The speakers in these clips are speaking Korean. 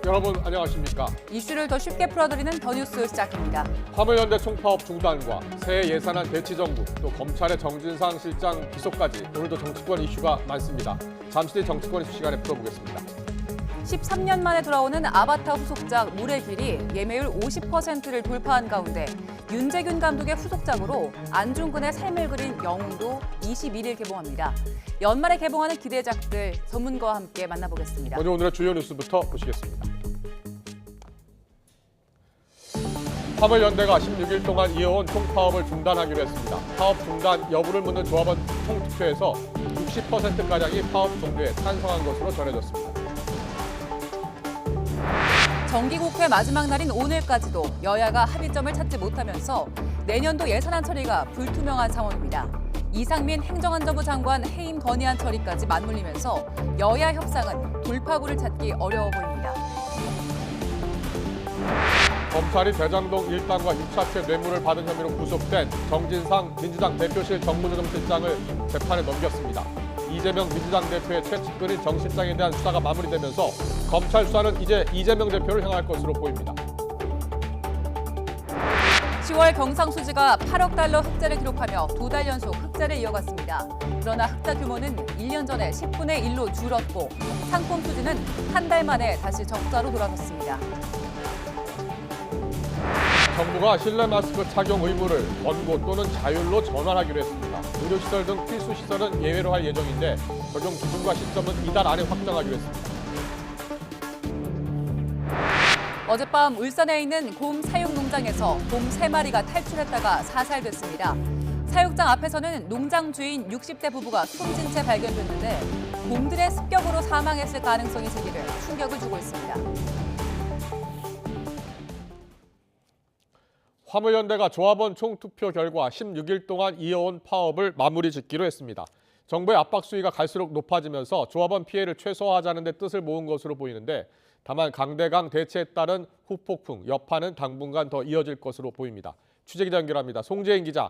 여러분 안녕하십니까? 이슈를 더 쉽게 풀어드리는 더 뉴스 시작합니다. 화물연대 총파업 중단과 새 예산안 대치 정부, 또 검찰의 정진상 실장 기소까지 오늘도 정치권 이슈가 많습니다. 잠시 뒤 정치권 이슈 시간에 풀어보겠습니다. 13년 만에 돌아오는 아바타 후속작 물의 길이 예매율 50%를 돌파한 가운데 윤재균 감독의 후속작으로 안중근의 삶을 그린 영웅도 21일 개봉합니다. 연말에 개봉하는 기대작들 전문가와 함께 만나보겠습니다. 먼저 오늘의 주요 뉴스부터 보시겠습니다. 화물연대가 16일 동안 이어온 총파업을 중단하기로 했습니다. 파업 중단 여부를 묻는 조합원 총투표에서 60%가량이 파업 종료에 찬성한 것으로 전해졌습니다. 정기국회 마지막 날인 오늘까지도 여야가 합의점을 찾지 못하면서 내년도 예산안 처리가 불투명한 상황입니다. 이상민 행정안전부 장관 해임 건의안 처리까지 맞물리면서 여야 협상은 돌파구를 찾기 어려워 보입니다. 검찰이 대장동 일당과 6차채 뇌물을 받은 혐의로 구속된 정진상 민주당 대표실 정무조정실장을 재판에 넘겼습니다. 이재명 민주당 대표의 최측근인 정 실장에 대한 수사가 마무리되면서 검찰 수사는 이제 이재명 대표를 향할 것으로 보입니다. 10월 경상수지가 8억 달러 흑자를 기록하며 2달 연속 흑자를 이어갔습니다. 그러나 흑자 규모는 1년 전에 10분의 1로 줄었고 상품 수지는 한 달 만에 다시 적자로 돌아섰습니다. 정부가 실내 마스크 착용 의무를 권고 또는 자율로 전환하기로 했습니다. 의료시설 등 필수시설은 예외로 할 예정인데 적용 기준과 시점은 이달 안에 확정하기로 했습니다. 어젯밤 울산에 있는 곰 사육 농장에서 곰 3마리가 탈출했다가 사살됐습니다. 사육장 앞에서는 농장 주인 60대 부부가 숨진 채 발견됐는데 곰들의 습격으로 사망했을 가능성이 제기돼 충격을 주고 있습니다. 화물연대가 조합원 총투표 결과 16일 동안 이어온 파업을 마무리 짓기로 했습니다. 정부의 압박 수위가 갈수록 높아지면서 조합원 피해를 최소화하자는 데 뜻을 모은 것으로 보이는데 다만 강대강 대치에 따른 후폭풍, 여파는 당분간 더 이어질 것으로 보입니다. 취재기자 연결합니다. 송재인 기자.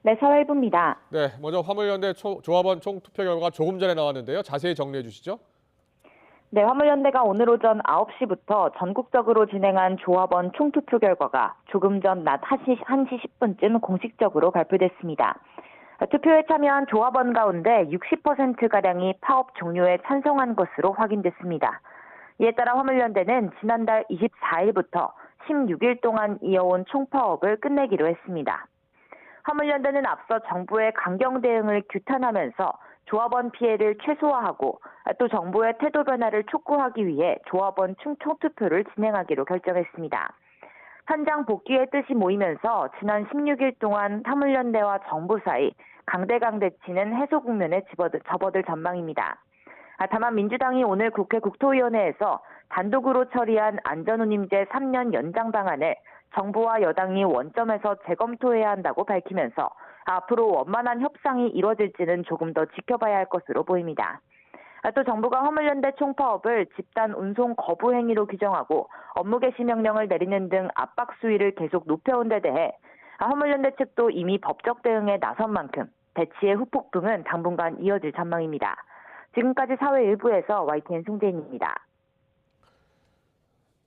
네, 서울부입니다. 네, 먼저 화물연대 조합원 총투표 결과가 조금 전에 나왔는데요. 자세히 정리해 주시죠. 네, 화물연대가 오늘 오전 9시부터 전국적으로 진행한 조합원 총투표 결과가 조금 전 낮 1시 10분쯤 공식적으로 발표됐습니다. 투표에 참여한 조합원 가운데 60%가량이 파업 종료에 찬성한 것으로 확인됐습니다. 이에 따라 화물연대는 지난달 24일부터 16일 동안 이어온 총파업을 끝내기로 했습니다. 화물연대는 앞서 정부의 강경 대응을 규탄하면서 조합원 피해를 최소화하고 또 정부의 태도 변화를 촉구하기 위해 조합원 총투표를 진행하기로 결정했습니다. 현장 복귀의 뜻이 모이면서 지난 16일 동안 화물연대와 정부 사이 강대강 대치는 해소 국면에 접어들 전망입니다. 다만 민주당이 오늘 국회 국토위원회에서 단독으로 처리한 안전운임제 3년 연장 방안을 정부와 여당이 원점에서 재검토해야 한다고 밝히면서 앞으로 원만한 협상이 이뤄질지는 조금 더 지켜봐야 할 것으로 보입니다. 또 정부가 화물연대 총파업을 집단 운송 거부 행위로 규정하고 업무 개시 명령을 내리는 등 압박 수위를 계속 높여온 데 대해 화물연대 측도 이미 법적 대응에 나선 만큼 대치의 후폭풍은 당분간 이어질 전망입니다. 지금까지 사회 일부에서 YTN 송재인입니다.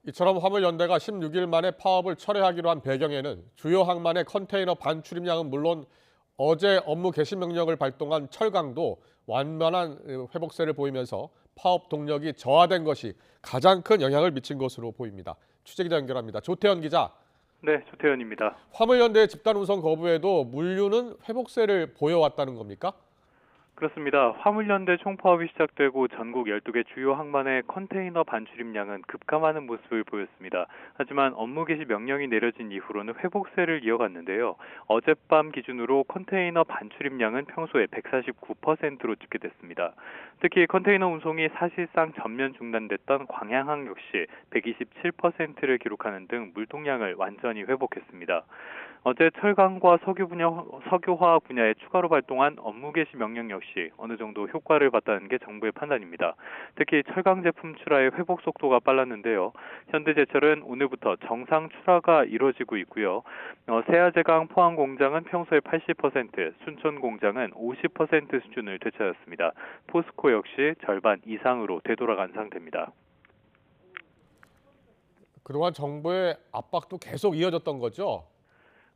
이처럼 화물연대가 16일 만에 파업을 철회하기로 한 배경에는 주요 항만의 컨테이너 반출입량은 물론 어제 업무 개시 명령을 발동한 철강도 완만한 회복세를 보이면서 파업 동력이 저하된 것이 가장 큰 영향을 미친 것으로 보입니다. 취재기자 연결합니다. 조태현 기자. 네, 조태현입니다. 화물연대의 집단 운송 거부에도 물류는 회복세를 보여왔다는 겁니까? 그렇습니다. 화물연대 총파업이 시작되고 전국 12개 주요 항만의 컨테이너 반출입량은 급감하는 모습을 보였습니다. 하지만 업무 개시 명령이 내려진 이후로는 회복세를 이어갔는데요. 어젯밤 기준으로 컨테이너 반출입량은 평소에 149%로 집계됐습니다. 특히 컨테이너 운송이 사실상 전면 중단됐던 광양항 역시 127%를 기록하는 등 물통량을 완전히 회복했습니다. 어제 철강과 석유화학 분야에 추가로 발동한 업무 개시 명령 역시 어느 정도 효과를 봤다는 게 정부의 판단입니다. 특히 철강 제품 출하의 회복 속도가 빨랐는데요. 현대제철은 오늘부터 정상 출하가 이뤄지고 있고요. 세아제강 포항 공장은 평소의 80%, 순천 공장은 50% 수준을 되찾았습니다. 포스코 역시 절반 이상으로 되돌아간 상태입니다. 그동안 정부의 압박도 계속 이어졌던 거죠?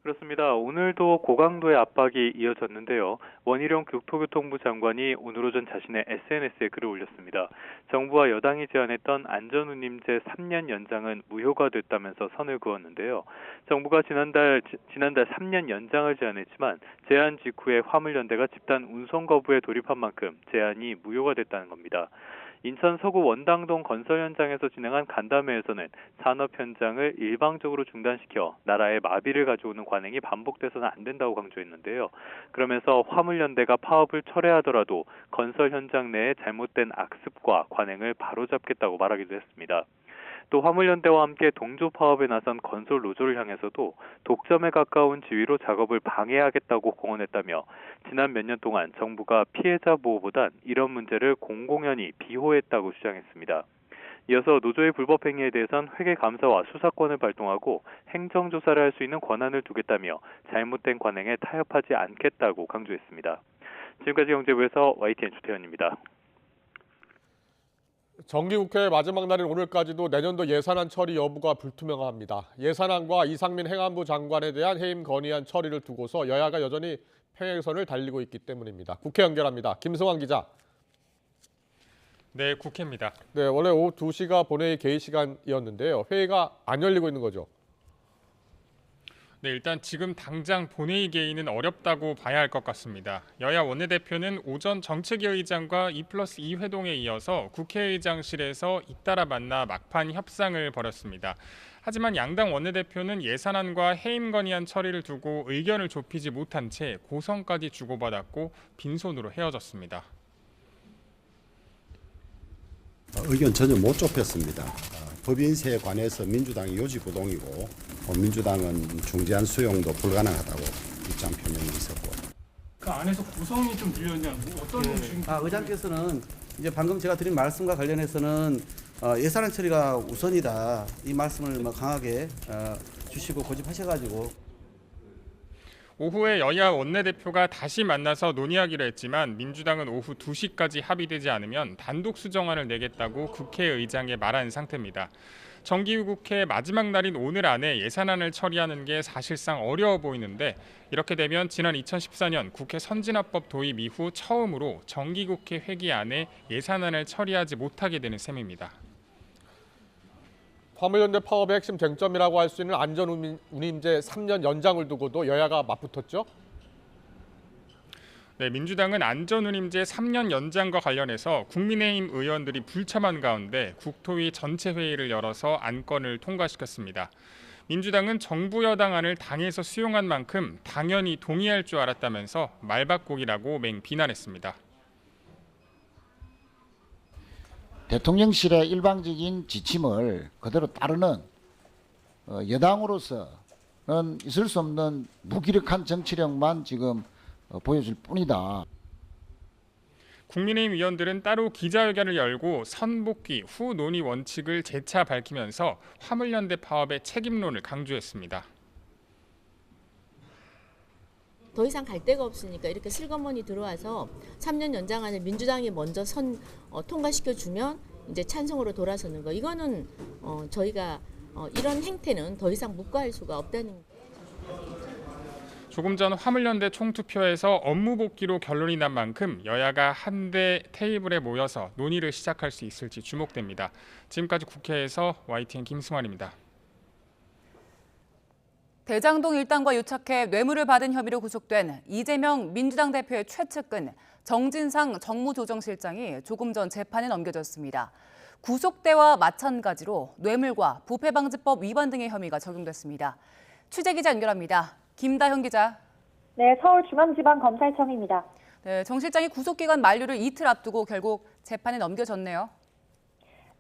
그렇습니다. 오늘도 고강도의 압박이 이어졌는데요. 원희룡 국토교통부 장관이 오늘 오전 자신의 SNS에 글을 올렸습니다. 정부와 여당이 제안했던 안전운임제 3년 연장은 무효가 됐다면서 선을 그었는데요. 정부가 지난달 3년 연장을 제안했지만 제안 직후에 화물연대가 집단 운송 거부에 돌입한 만큼 제안이 무효가 됐다는 겁니다. 인천 서구 원당동 건설 현장에서 진행한 간담회에서는 산업 현장을 일방적으로 중단시켜 나라에 마비를 가져오는 관행이 반복돼서는 안 된다고 강조했는데요. 그러면서 화물연대가 파업을 철회하더라도 건설 현장 내에 잘못된 악습과 관행을 바로잡겠다고 말하기도 했습니다. 또 화물연대와 함께 동조 파업에 나선 건설 노조를 향해서도 독점에 가까운 지위로 작업을 방해하겠다고 공언했다며 지난 몇 년 동안 정부가 피해자 보호보단 이런 문제를 공공연히 비호했다고 주장했습니다. 이어서 노조의 불법 행위에 대해선 회계 감사와 수사권을 발동하고 행정조사를 할 수 있는 권한을 두겠다며 잘못된 관행에 타협하지 않겠다고 강조했습니다. 지금까지 경제부에서 YTN 주태현입니다. 정기국회 마지막 날인 오늘까지도 내년도 예산안 처리 여부가 불투명합니다. 예산안과 이상민 행안부 장관에 대한 해임 건의안 처리를 두고서 여야가 여전히 평행선을 달리고 있기 때문입니다. 국회 연결합니다. 김승환 기자. 네, 국회입니다. 네, 원래 오후 2시가 본회의 개의 시간이었는데요. 회의가 안 열리고 있는 거죠? 네, 일단 지금 당장 본회의 개의는 어렵다고 봐야 할 것 같습니다. 여야 원내대표는 오전 정책위 의장과 2+2 회동에 이어서 국회의장실에서 잇따라 만나 막판 협상을 벌였습니다. 하지만 양당 원내대표는 예산안과 해임 건의안 처리를 두고 의견을 좁히지 못한 채 고성까지 주고받았고 빈손으로 헤어졌습니다. 의견 전혀 못 좁혔습니다. 법인세에 관해서 민주당이 요지부동이고 민주당은 중재안 수용도 불가능하다고 입장 표명이 있었고. 그 안에서 구성이 좀 들렸냐고 어떤 지금 의장께서는 이제 방금 제가 드린 말씀과 관련해서는 예산안 처리가 우선이다 이 말씀을 강하게 주시고 고집하셔가지고. 오후에 여야 원내대표가 다시 만나서 논의하기로 했지만 민주당은 오후 2시까지 합의되지 않으면 단독 수정안을 내겠다고 국회의장에 말한 상태입니다. 정기국회 마지막 날인 오늘 안에 예산안을 처리하는 게 사실상 어려워 보이는데 이렇게 되면 지난 2014년 국회 선진화법 도입 이후 처음으로 정기국회 회기 안에 예산안을 처리하지 못하게 되는 셈입니다. 화물연대 파업의 핵심 쟁점이라고 할 수 있는 안전운임제 3년 연장을 두고도 여야가 맞붙었죠? 네, 민주당은 안전운임제 3년 연장과 관련해서 국민의힘 의원들이 불참한 가운데 국토위 전체 회의를 열어서 안건을 통과시켰습니다. 민주당은 정부 여당안을 당에서 수용한 만큼 당연히 동의할 줄 알았다면서 말바꾸기라고 맹비난했습니다. 대통령실의 일방적인 지침을 그대로 따르는 여당으로서는 있을 수 없는 무기력한 정치력만 지금 보여줄 뿐이다. 국민의힘 의원들은 따로 기자회견을 열고 선복귀 후 논의 원칙을 재차 밝히면서 화물연대 파업의 책임론을 강조했습니다. 더 이상 갈 데가 없으니까 이렇게 슬그머니 들어와서 3년 연장안을 민주당이 먼저 통과시켜주면 이제 찬성으로 돌아서는 거. 이거는 저희가 이런 행태는 더 이상 묵과할 수가 없다는. 조금 전 화물연대 총투표에서 업무 복귀로 결론이 난 만큼 여야가 한데 테이블에 모여서 논의를 시작할 수 있을지 주목됩니다. 지금까지 국회에서 YTN 김승환입니다. 대장동 일당과 유착해 뇌물을 받은 혐의로 구속된 이재명 민주당 대표의 최측근 정진상 정무조정실장이 조금 전 재판에 넘겨졌습니다. 구속 때와 마찬가지로 뇌물과 부패방지법 위반 등의 혐의가 적용됐습니다. 취재기자 연결합니다. 김다현 기자. 네, 서울중앙지방검찰청입니다. 네, 정 실장이 구속기간 만료를 이틀 앞두고 결국 재판에 넘겨졌네요.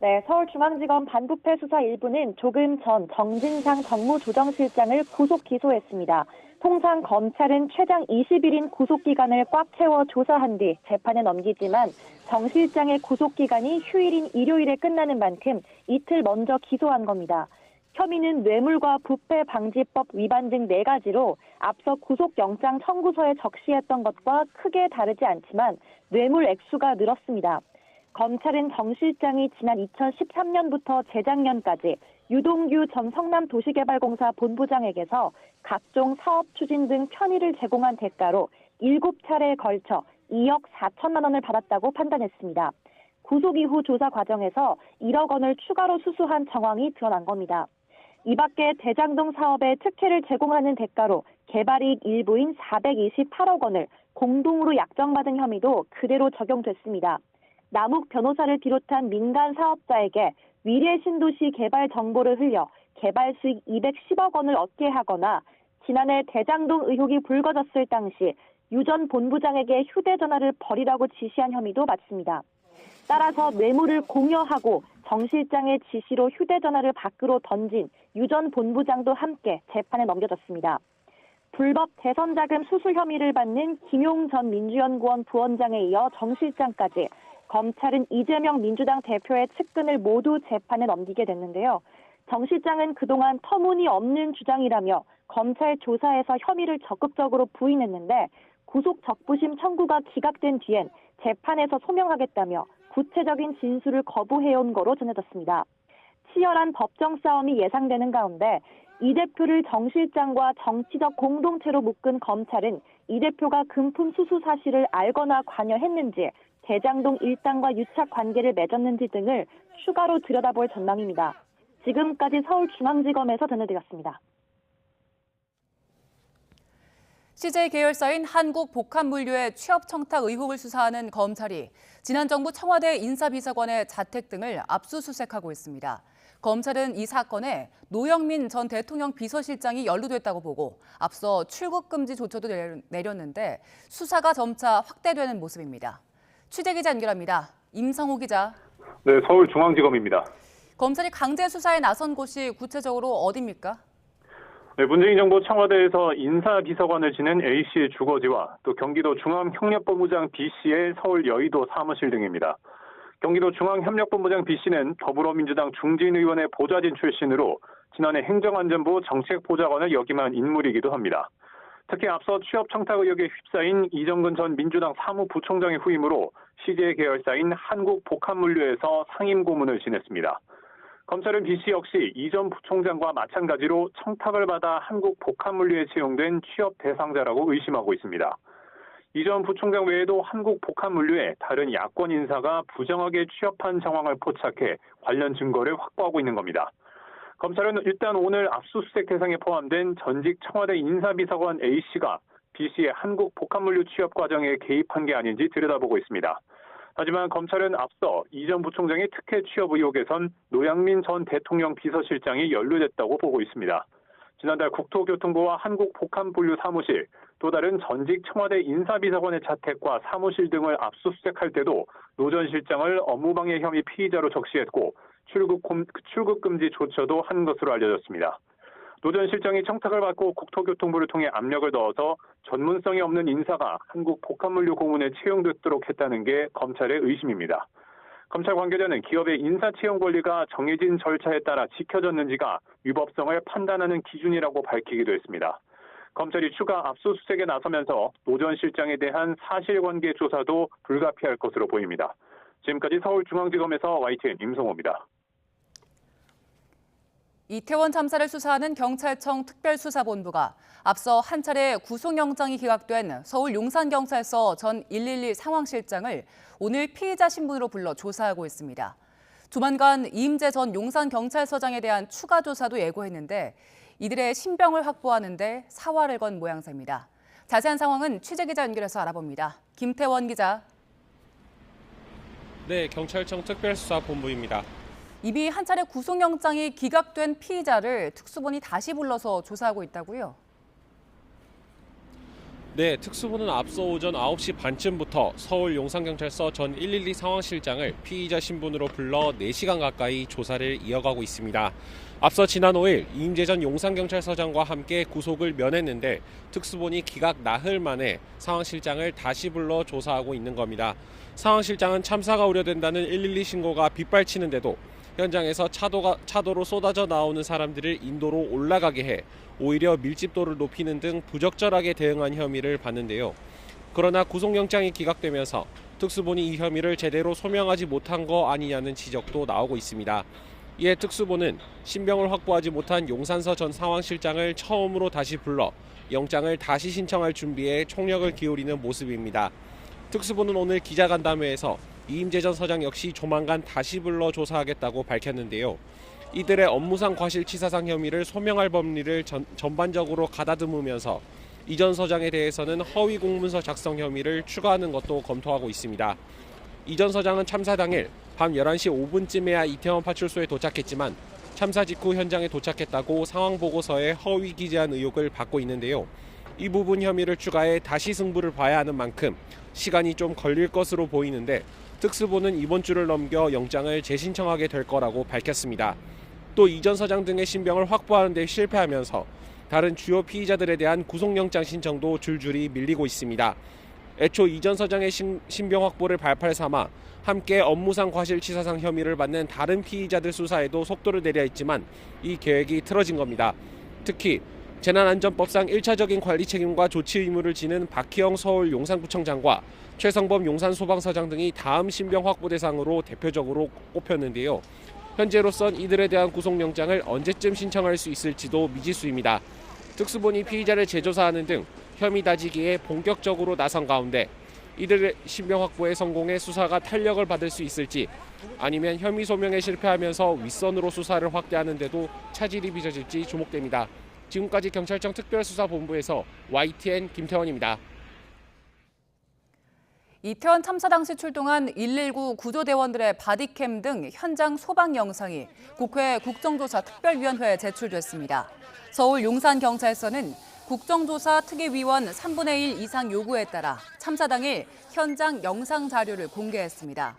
네, 서울중앙지검 반부패 수사 1부는 조금 전 정진상 정무조정실장을 구속 기소했습니다. 통상 검찰은 최장 20일인 구속기간을 꽉 채워 조사한 뒤 재판에 넘기지만 정 실장의 구속기간이 휴일인 일요일에 끝나는 만큼 이틀 먼저 기소한 겁니다. 혐의는 뇌물과 부패방지법 위반 등 4가지로 앞서 구속영장 청구서에 적시했던 것과 크게 다르지 않지만 뇌물 액수가 늘었습니다. 검찰은 정 실장이 지난 2013년부터 재작년까지 유동규 전 성남도시개발공사 본부장에게서 각종 사업 추진 등 편의를 제공한 대가로 7차례에 걸쳐 2억 4천만 원을 받았다고 판단했습니다. 구속 이후 조사 과정에서 1억 원을 추가로 수수한 정황이 드러난 겁니다. 이 밖에 대장동 사업에 특혜를 제공하는 대가로 개발이익 일부인 428억 원을 공동으로 약정받은 혐의도 그대로 적용됐습니다. 남욱 변호사를 비롯한 민간 사업자에게 위례 신도시 개발 정보를 흘려 개발 수익 210억 원을 얻게 하거나 지난해 대장동 의혹이 불거졌을 당시 유 전 본부장에게 휴대전화를 버리라고 지시한 혐의도 받습니다. 따라서 뇌물을 공여하고 정 실장의 지시로 휴대전화를 밖으로 던진 유 전 본부장도 함께 재판에 넘겨졌습니다. 불법 대선 자금 수수 혐의를 받는 김용 전 민주연구원 부원장에 이어 정 실장까지 검찰은 이재명 민주당 대표의 측근을 모두 재판에 넘기게 됐는데요. 정 실장은 그동안 터무니없는 주장이라며 검찰 조사에서 혐의를 적극적으로 부인했는데 구속 적부심 청구가 기각된 뒤엔 재판에서 소명하겠다며 구체적인 진술을 거부해온 거로 전해졌습니다. 치열한 법정 싸움이 예상되는 가운데 이 대표를 정 실장과 정치적 공동체로 묶은 검찰은 이 대표가 금품 수수 사실을 알거나 관여했는지 대장동 일당과 유착 관계를 맺었는지 등을 추가로 들여다볼 전망입니다. 지금까지 서울중앙지검에서 전해드렸습니다. CJ 계열사인 한국복합물류의 취업 청탁 의혹을 수사하는 검찰이 지난 정부 청와대 인사비서관의 자택 등을 압수수색하고 있습니다. 검찰은 이 사건에 노영민 전 대통령 비서실장이 연루됐다고 보고 앞서 출국 금지 조처도 내렸는데 수사가 점차 확대되는 모습입니다. 취재기자 연결합니다. 임성호 기자. 네, 서울중앙지검입니다. 검찰이 강제 수사에 나선 곳이 구체적으로 어디입니까? 네, 문재인 정부 청와대에서 인사비서관을 지낸 A씨의 주거지와 또 경기도 중앙협력본부장 B씨의 서울 여의도 사무실 등입니다. 경기도 중앙협력본부장 B씨는 더불어민주당 중진 의원의 보좌진 출신으로 지난해 행정안전부 정책보좌관을 역임한 인물이기도 합니다. 특히 앞서 취업 청탁 의혹에 휩싸인 이정근 전 민주당 사무부총장의 후임으로 CJ 계열사인 한국복합물류에서 상임고문을 지냈습니다. 검찰은 B씨 역시 이 전 부총장과 마찬가지로 청탁을 받아 한국복합물류에 채용된 취업 대상자라고 의심하고 있습니다. 이 전 부총장 외에도 한국복합물류에 다른 야권 인사가 부정하게 취업한 정황을 포착해 관련 증거를 확보하고 있는 겁니다. 검찰은 일단 오늘 압수수색 대상에 포함된 전직 청와대 인사비서관 A씨가 B씨의 한국복합물류 취업 과정에 개입한 게 아닌지 들여다보고 있습니다. 하지만 검찰은 앞서 이 전 부총장의 특혜 취업 의혹에선 노영민 전 대통령 비서실장이 연루됐다고 보고 있습니다. 지난달 국토교통부와 한국복합물류 사무실, 또 다른 전직 청와대 인사비서관의 자택과 사무실 등을 압수수색할 때도 노 전 실장을 업무방해 혐의 피의자로 적시했고 출국 금지 조처도 한 것으로 알려졌습니다. 노 전 실장이 청탁을 받고 국토교통부를 통해 압력을 넣어서 전문성이 없는 인사가 한국복합물류 고문에 채용됐도록 했다는 게 검찰의 의심입니다. 검찰 관계자는 기업의 인사 채용 권리가 정해진 절차에 따라 지켜졌는지가 위법성을 판단하는 기준이라고 밝히기도 했습니다. 검찰이 추가 압수수색에 나서면서 노 전 실장에 대한 사실관계 조사도 불가피할 것으로 보입니다. 지금까지 서울중앙지검에서 YTN 임성호입니다. 이태원 참사를 수사하는 경찰청 특별수사본부가 앞서 한 차례 구속영장이 기각된 서울 용산경찰서 전 112 상황실장을 오늘 피의자 신분으로 불러 조사하고 있습니다. 조만간 이임재 전 용산경찰서장에 대한 추가 조사도 예고했는데 이들의 신병을 확보하는 데 사활을 건 모양새입니다. 자세한 상황은 취재기자 연결해서 알아봅니다. 김태원 기자. 네, 경찰청 특별수사본부입니다. 이미 한 차례 구속영장이 기각된 피의자를 특수본이 다시 불러서 조사하고 있다고요? 네, 특수본은 앞서 오전 9시 반쯤부터 서울 용산경찰서 전 112 상황실장을 피의자 신분으로 불러 4시간 가까이 조사를 이어가고 있습니다. 앞서 지난 5일 이임재 전 용산경찰서장과 함께 구속을 면했는데 특수본이 기각 나흘 만에 상황실장을 다시 불러 조사하고 있는 겁니다. 상황실장은 참사가 우려된다는 112 신고가 빗발치는데도 현장에서 차도로 쏟아져 나오는 사람들을 인도로 올라가게 해 오히려 밀집도를 높이는 등 부적절하게 대응한 혐의를 받는데요. 그러나 구속영장이 기각되면서 특수본이 이 혐의를 제대로 소명하지 못한 거 아니냐는 지적도 나오고 있습니다. 이에 특수본은 신병을 확보하지 못한 용산서 전 상황실장을 처음으로 다시 불러 영장을 다시 신청할 준비에 총력을 기울이는 모습입니다. 특수본은 오늘 기자간담회에서 이임재 전 서장 역시 조만간 다시 불러 조사하겠다고 밝혔는데요. 이들의 업무상 과실치사상 혐의를 소명할 법리를 전반적으로 가다듬으면서 이 전 서장에 대해서는 허위 공문서 작성 혐의를 추가하는 것도 검토하고 있습니다. 이 전 서장은 참사 당일 밤 11시 5분쯤에야 이태원 파출소에 도착했지만 참사 직후 현장에 도착했다고 상황 보고서에 허위 기재한 의혹을 받고 있는데요. 이 부분 혐의를 추가해 다시 승부를 봐야 하는 만큼 시간이 좀 걸릴 것으로 보이는데 특수본은 이번 주를 넘겨 영장을 재신청하게 될 거라고 밝혔습니다. 또 이 전 서장 등의 신병을 확보하는 데 실패하면서 다른 주요 피의자들에 대한 구속영장 신청도 줄줄이 밀리고 있습니다. 애초 이 전 서장의 신병 확보를 발판 삼아 함께 업무상 과실치사상 혐의를 받는 다른 피의자들 수사에도 속도를 내려 했지만 이 계획이 틀어진 겁니다. 특히 재난안전법상 1차적인 관리 책임과 조치 의무를 지는 박희영 서울 용산구청장과 최성범 용산소방서장 등이 다음 신병 확보 대상으로 대표적으로 꼽혔는데요. 현재로선 이들에 대한 구속영장을 언제쯤 신청할 수 있을지도 미지수입니다. 특수본이 피의자를 재조사하는 등 혐의 다지기에 본격적으로 나선 가운데 이들의 신병 확보에 성공해 수사가 탄력을 받을 수 있을지 아니면 혐의 소명에 실패하면서 윗선으로 수사를 확대하는 데도 차질이 빚어질지 주목됩니다. 지금까지 경찰청 특별수사본부에서 YTN 김태원입니다. 이태원 참사 당시 출동한 119 구조대원들의 바디캠 등 현장 소방 영상이 국회 국정조사 특별위원회에 제출됐습니다. 서울 용산경찰서는 국정조사 특위위원 3분의 1 이상 요구에 따라 참사 당일 현장 영상 자료를 공개했습니다.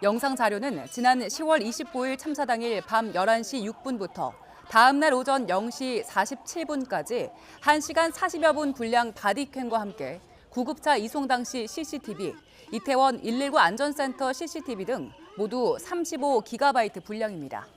영상 자료는 지난 10월 25일 참사 당일 밤 11시 6분부터 다음 날 오전 0시 47분까지 1시간 40여 분 분량 바디캠과 함께 구급차 이송 당시 CCTV, 이태원 119 안전센터 CCTV 등 모두 35GB 분량입니다.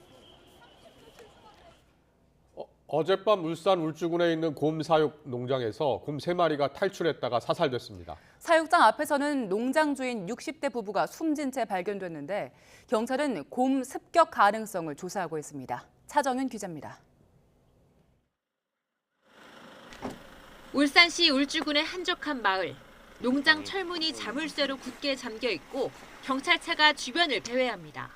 어젯밤 울산 울주군에 있는 곰 사육 농장에서 곰 3마리가 탈출했다가 사살됐습니다. 사육장 앞에서는 농장 주인 60대 부부가 숨진 채 발견됐는데 경찰은 곰 습격 가능성을 조사하고 있습니다. 차정윤 기자입니다. 울산시 울주군의 한적한 마을. 농장 철문이 자물쇠로 굳게 잠겨 있고 경찰차가 주변을 배회합니다.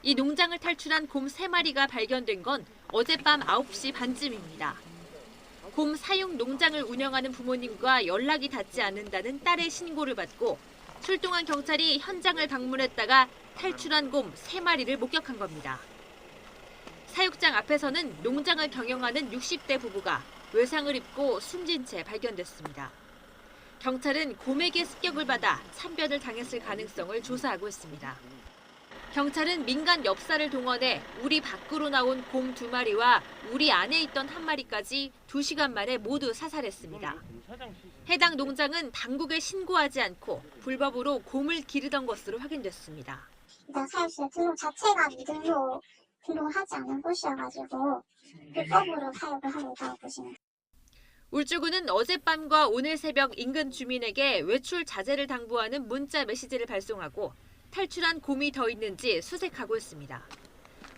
이 농장을 탈출한 곰 3마리가 발견된 건 어젯밤 9시 반쯤입니다. 곰 사육 농장을 운영하는 부모님과 연락이 닿지 않는다는 딸의 신고를 받고 출동한 경찰이 현장을 방문했다가 탈출한 곰 3마리를 목격한 겁니다. 사육장 앞에서는 농장을 경영하는 60대 부부가 외상을 입고 숨진 채 발견됐습니다. 경찰은 곰에게 습격을 받아 참변을 당했을 가능성을 조사하고 있습니다. 경찰은 민간 엽사를 동원해 우리 밖으로 나온 곰 2마리와 우리 안에 있던 1마리까지 2시간 만에 모두 사살했습니다. 해당 농장은 당국에 신고하지 않고 불법으로 곰을 기르던 것으로 확인됐습니다. 일단 사육실 등록 자체가 등록하지 않은 곳이어가지고 불법으로 사육을 하고 있다고 보시면 됩니다. 울주군은 어젯밤과 오늘 새벽 인근 주민에게 외출 자제를 당부하는 문자 메시지를 발송하고 탈출한 곰이 더 있는지 수색하고 있습니다.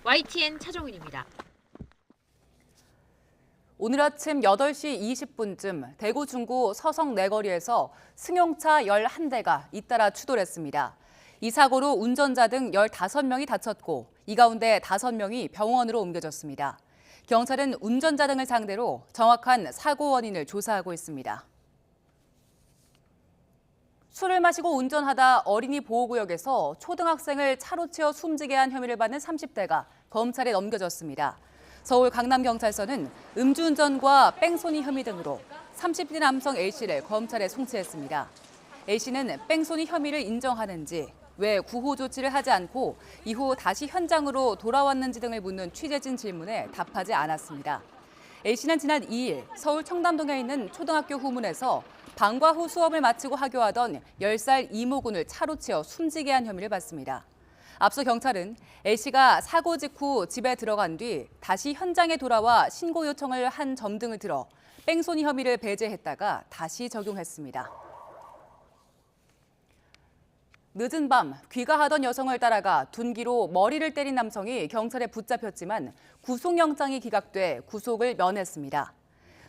YTN 차종윤입니다. 오늘 아침 8시 20분쯤 대구 중구 서성 내거리에서 승용차 11대가 잇따라 추돌했습니다. 이 사고로 운전자 등 15명이 다쳤고 이 가운데 5명이 병원으로 옮겨졌습니다. 경찰은 운전자 등을 상대로 정확한 사고 원인을 조사하고 있습니다. 술을 마시고 운전하다 어린이 보호구역에서 초등학생을 차로 치어 숨지게 한 혐의를 받는 30대가 검찰에 넘겨졌습니다. 서울 강남경찰서는 음주운전과 뺑소니 혐의 등으로 30대 남성 A씨를 검찰에 송치했습니다. A씨는 뺑소니 혐의를 인정하는지, 왜 구호 조치를 하지 않고 이후 다시 현장으로 돌아왔는지 등을 묻는 취재진 질문에 답하지 않았습니다. A씨는 지난 2일 서울 청담동에 있는 초등학교 후문에서 방과 후 수업을 마치고 하교하던 10살 이모군을 차로 치어 숨지게 한 혐의를 받습니다. 앞서 경찰은 A씨가 사고 직후 집에 들어간 뒤 다시 현장에 돌아와 신고 요청을 한 점 등을 들어 뺑소니 혐의를 배제했다가 다시 적용했습니다. 늦은 밤 귀가하던 여성을 따라가 둔기로 머리를 때린 남성이 경찰에 붙잡혔지만 구속영장이 기각돼 구속을 면했습니다.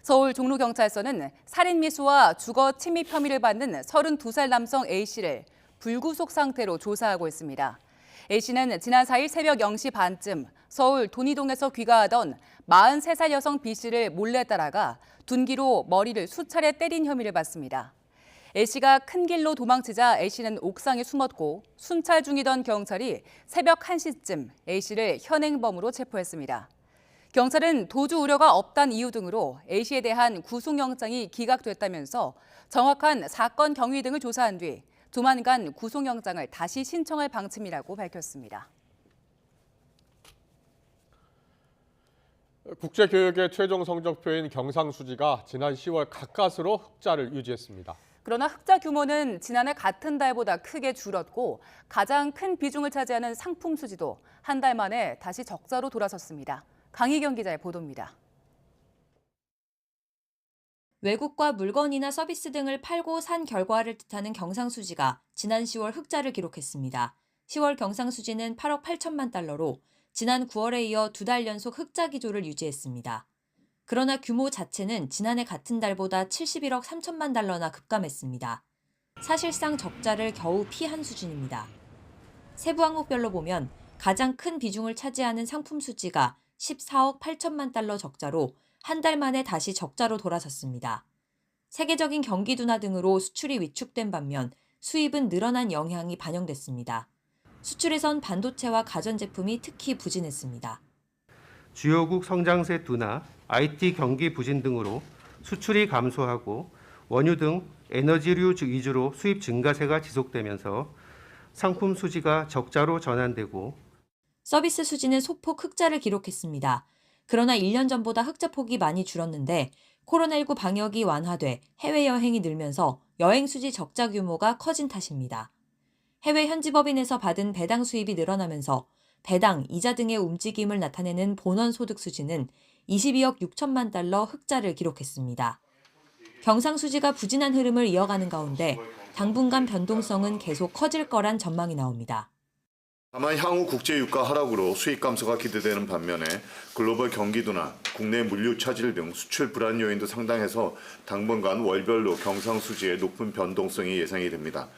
서울 종로경찰서는 살인미수와 주거 침입 혐의를 받는 32살 남성 A씨를 불구속 상태로 조사하고 있습니다. A씨는 지난 4일 새벽 0시 반쯤 서울 돈이동에서 귀가하던 43살 여성 B씨를 몰래 따라가 둔기로 머리를 수차례 때린 혐의를 받습니다. A씨가 큰 길로 도망치자 A씨는 옥상에 숨었고 순찰 중이던 경찰이 새벽 1시쯤 A씨를 현행범으로 체포했습니다. 경찰은 도주 우려가 없다는 이유 등으로 A씨에 대한 구속영장이 기각됐다면서 정확한 사건 경위 등을 조사한 뒤 조만간 구속영장을 다시 신청할 방침이라고 밝혔습니다. 국제교육의 최종 성적표인 경상수지가 지난 10월 가까스로 흑자를 유지했습니다. 그러나 흑자 규모는 지난해 같은 달보다 크게 줄었고 가장 큰 비중을 차지하는 상품 수지도 한 달 만에 다시 적자로 돌아섰습니다. 강희경 기자의 보도입니다. 외국과 물건이나 서비스 등을 팔고 산 결과를 뜻하는 경상수지가 지난 10월 흑자를 기록했습니다. 10월 경상수지는 8억 8천만 달러로 지난 9월에 이어 2달 연속 흑자 기조를 유지했습니다. 그러나 규모 자체는 지난해 같은 달보다 71억 3천만 달러나 급감했습니다. 사실상 적자를 겨우 피한 수준입니다. 세부 항목별로 보면 가장 큰 비중을 차지하는 상품 수지가 14억 8천만 달러 적자로 한 달 만에 다시 적자로 돌아섰습니다. 세계적인 경기 둔화 등으로 수출이 위축된 반면 수입은 늘어난 영향이 반영됐습니다. 수출에선 반도체와 가전제품이 특히 부진했습니다. 주요국 성장세 둔화, IT 경기 부진 등으로 수출이 감소하고 원유 등 에너지류 위주로 수입 증가세가 지속되면서 상품 수지가 적자로 전환되고 서비스 수지는 소폭 흑자를 기록했습니다. 그러나 1년 전보다 흑자폭이 많이 줄었는데 코로나19 방역이 완화돼 해외여행이 늘면서 여행 수지 적자 규모가 커진 탓입니다. 해외 현지 법인에서 받은 배당 수입이 늘어나면서 배당, 이자 등의 움직임을 나타내는 본원 소득 수지는 22억 6천만 달러 흑자를 기록했습니다. 경상수지가 부진한 흐름을 이어가는 가운데 당분간 변동성은 계속 커질 거란 전망이 나옵니다. 다만 향후 국제 유가 하락으로 수익 감소가 기대되는 반면에 글로벌 경기 둔화, 국내 물류 차질 등 수출 불안 요인도 상당해서 당분간 월별로 경상수지의 높은 변동성이 예상이 됩니다.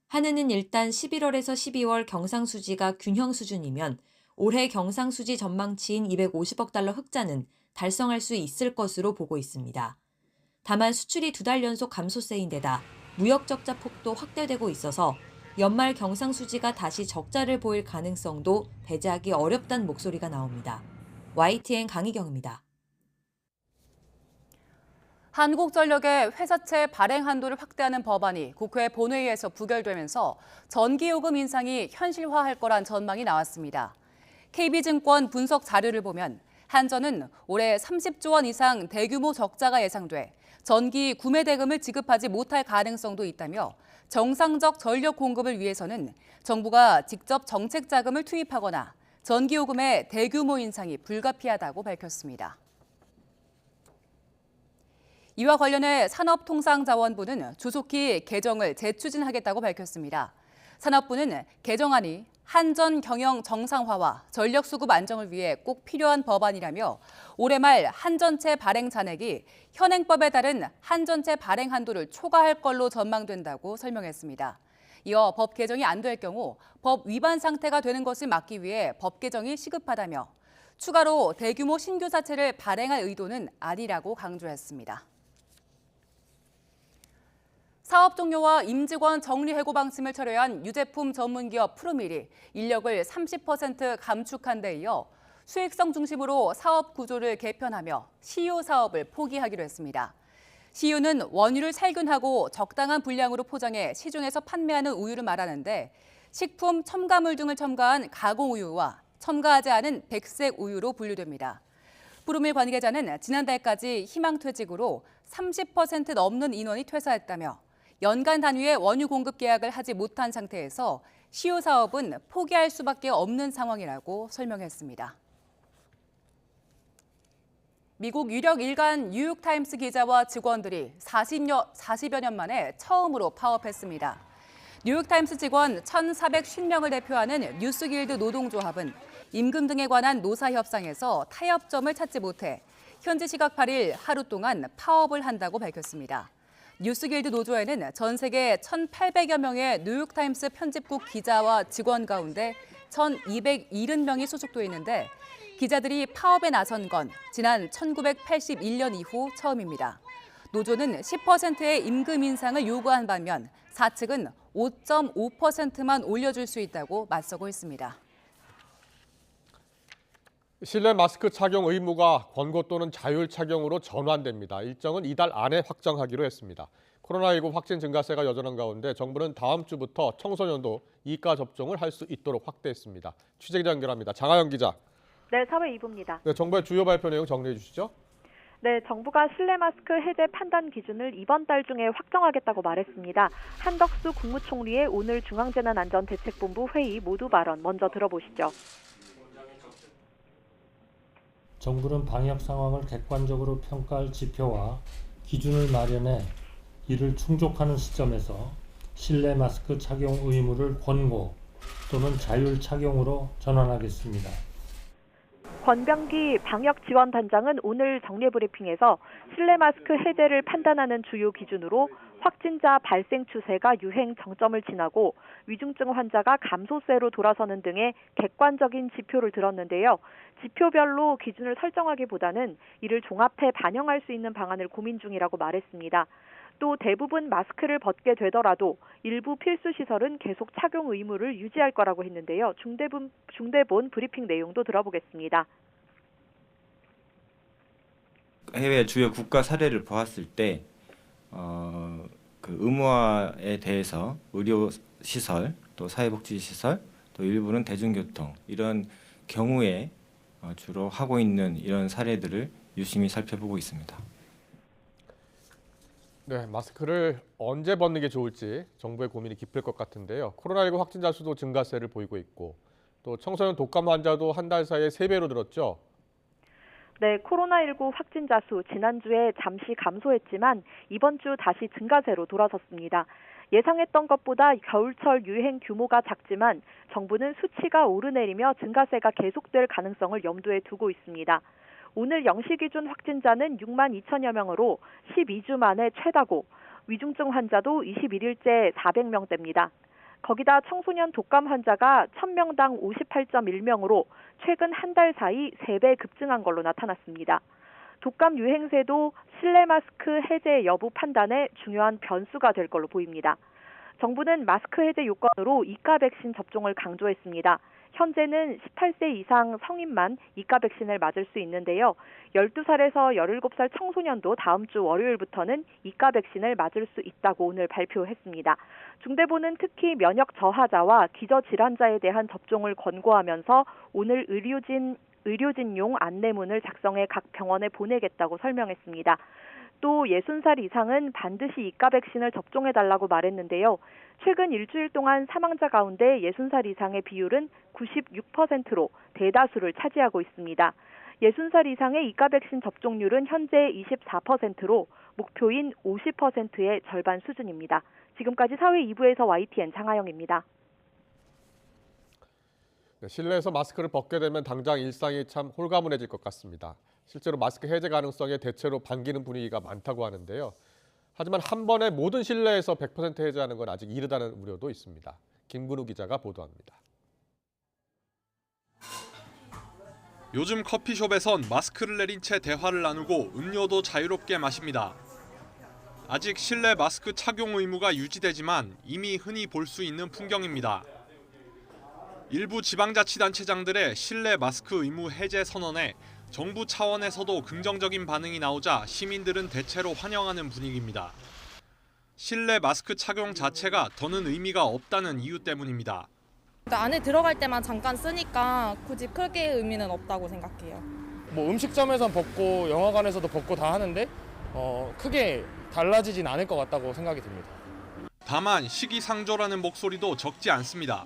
한은은 일단 11월에서 12월 경상수지가 균형 수준이면 올해 경상수지 전망치인 250억 달러 흑자는 달성할 수 있을 것으로 보고 있습니다. 다만 수출이 2달 연속 감소세인데다 무역 적자 폭도 확대되고 있어서 연말 경상수지가 다시 적자를 보일 가능성도 배제하기 어렵다는 목소리가 나옵니다. YTN 강희경입니다. 한국전력의 회사채 발행 한도를 확대하는 법안이 국회 본회의에서 부결되면서 전기요금 인상이 현실화할 거란 전망이 나왔습니다. KB증권 분석 자료를 보면 한전은 올해 30조 원 이상 대규모 적자가 예상돼 전기 구매 대금을 지급하지 못할 가능성도 있다며 정상적 전력 공급을 위해서는 정부가 직접 정책 자금을 투입하거나 전기요금의 대규모 인상이 불가피하다고 밝혔습니다. 이와 관련해 산업통상자원부는 조속히 개정을 재추진하겠다고 밝혔습니다. 산업부는 개정안이 한전 경영 정상화와 전력 수급 안정을 위해 꼭 필요한 법안이라며 올해 말 한전채 발행 잔액이 현행법에 따른 한전채 발행 한도를 초과할 걸로 전망된다고 설명했습니다. 이어 법 개정이 안 될 경우 법 위반 상태가 되는 것을 막기 위해 법 개정이 시급하다며 추가로 대규모 신규 사채를 발행할 의도는 아니라고 강조했습니다. 사업 종료와 임직원 정리 해고 방침을 철회한 유제품 전문기업 푸르밀이 인력을 30% 감축한 데 이어 수익성 중심으로 사업 구조를 개편하며 CU 사업을 포기하기로 했습니다. CU는 원유를 살균하고 적당한 분량으로 포장해 시중에서 판매하는 우유를 말하는데 식품, 첨가물 등을 첨가한 가공우유와 첨가하지 않은 백색 우유로 분류됩니다. 푸르밀 관계자는 지난달까지 희망퇴직으로 30% 넘는 인원이 퇴사했다며 연간 단위의 원유 공급 계약을 하지 못한 상태에서 CU 사업은 포기할 수밖에 없는 상황이라고 설명했습니다. 미국 유력 일간 뉴욕타임스 기자와 직원들이 40여 년 만에 처음으로 파업했습니다. 뉴욕타임스 직원 1,450명을 대표하는 뉴스길드 노동조합은 임금 등에 관한 노사 협상에서 타협점을 찾지 못해 현지 시각 8일 하루 동안 파업을 한다고 밝혔습니다. 뉴스길드 노조에는 전 세계 1,800여 명의 뉴욕타임스 편집국 기자와 직원 가운데 1,270명이 소속돼 있는데 기자들이 파업에 나선 건 지난 1981년 이후 처음입니다. 노조는 10%의 임금 인상을 요구한 반면 사측은 5.5%만 올려줄 수 있다고 맞서고 있습니다. 실내 마스크 착용 의무가 권고 또는 자율 착용으로 전환됩니다. 일정은 이달 안에 확정하기로 했습니다. 코로나19 확진 증가세가 여전한 가운데 정부는 다음 주부터 청소년도 2가 접종을 할 수 있도록 확대했습니다. 취재기자 연결합니다. 장하영 기자. 네, 사회 2부입니다. 네, 정부의 주요 발표 내용 정리해 주시죠. 네, 정부가 실내 마스크 해제 판단 기준을 이번 달 중에 확정하겠다고 말했습니다. 한덕수 국무총리의 오늘 중앙재난안전대책본부 회의 모두 발언 먼저 들어보시죠. 정부는 방역 상황을 객관적으로 평가할 지표와 기준을 마련해 이를 충족하는 시점에서 실내 마스크 착용 의무를 권고 또는 자율 착용으로 전환하겠습니다. 권병기 방역지원단장은 오늘 정례브리핑에서 실내 마스크 해제를 판단하는 주요 기준으로 확진자 발생 추세가 유행 정점을 지나고 위중증 환자가 감소세로 돌아서는 등의 객관적인 지표를 들었는데요. 지표별로 기준을 설정하기보다는 이를 종합해 반영할 수 있는 방안을 고민 중이라고 말했습니다. 또 대부분 마스크를 벗게 되더라도 일부 필수 시설은 계속 착용 의무를 유지할 거라고 했는데요. 중대본 브리핑 내용도 들어보겠습니다. 해외 주요 국가 사례를 보았을 때 그 의무화에 대해서 의료 시설, 또 사회복지 시설, 또 일부는 대중교통 이런 경우에 주로 하고 있는 이런 사례들을 유심히 살펴보고 있습니다. 네, 마스크를 언제 벗는 게 좋을지 정부의 고민이 깊을 것 같은데요. 코로나19 확진자 수도 증가세를 보이고 있고 또 청소년 독감 환자도 한 달 사이에 3배로 늘었죠. 네, 코로나19 확진자 수 지난주에 잠시 감소했지만 이번 주 다시 증가세로 돌아섰습니다. 예상했던 것보다 겨울철 유행 규모가 작지만 정부는 수치가 오르내리며 증가세가 계속될 가능성을 염두에 두고 있습니다. 오늘 0시 기준 확진자는 6만 2천여 명으로 12주 만에 최다고 위중증 환자도 21일째 400명대입니다. 거기다 청소년 독감 환자가 1000명당 58.1명으로 최근 한 달 사이 3배 급증한 걸로 나타났습니다. 독감 유행세도 실내 마스크 해제 여부 판단에 중요한 변수가 될 걸로 보입니다. 정부는 마스크 해제 요건으로 2가 백신 접종을 강조했습니다. 현재는 18세 이상 성인만 2가 백신을 맞을 수 있는데요. 12살에서 17살 청소년도 다음 주 월요일부터는 2가 백신을 맞을 수 있다고 오늘 발표했습니다. 중대본은 특히 면역 저하자와 기저질환자에 대한 접종을 권고하면서 오늘 의료진용 안내문을 작성해 각 병원에 보내겠다고 설명했습니다. 또 60살 이상은 반드시 2가 백신을 접종해달라고 말했는데요. 최근 일주일 동안 사망자 가운데 60살 이상의 비율은 96%로 대다수를 차지하고 있습니다. 60살 이상의 2가 백신 접종률은 현재 24%로 목표인 50%의 절반 수준입니다. 지금까지 사회 2부에서 YTN 장하영입니다. 네, 실내에서 마스크를 벗게 되면 당장 일상이 참 홀가분해질 것 같습니다. 실제로 마스크 해제 가능성에 대체로 반기는 분위기가 많다고 하는데요. 하지만 한 번에 모든 실내에서 100% 해제하는 건 아직 이르다는 우려도 있습니다. 김근우 기자가 보도합니다. 요즘 커피숍에선 마스크를 내린 채 대화를 나누고 음료도 자유롭게 마십니다. 아직 실내 마스크 착용 의무가 유지되지만 이미 흔히 볼 수 있는 풍경입니다. 일부 지방자치단체장들의 실내 마스크 의무 해제 선언에 정부 차원에서도 긍정적인 반응이 나오자 시민들은 대체로 환영하는 분위기입니다. 실내 마스크 착용 자체가 더는 의미가 없다는 이유 때문입니다. 안에 들어갈 때만 잠깐 쓰니까 굳이 크게 의미는 없다고 생각해요. 뭐 음식점에선 벗고 영화관에서도 벗고 다 하는데 크게 달라지진 않을 것 같다고 생각이 듭니다. 다만 시기상조라는 목소리도 적지 않습니다.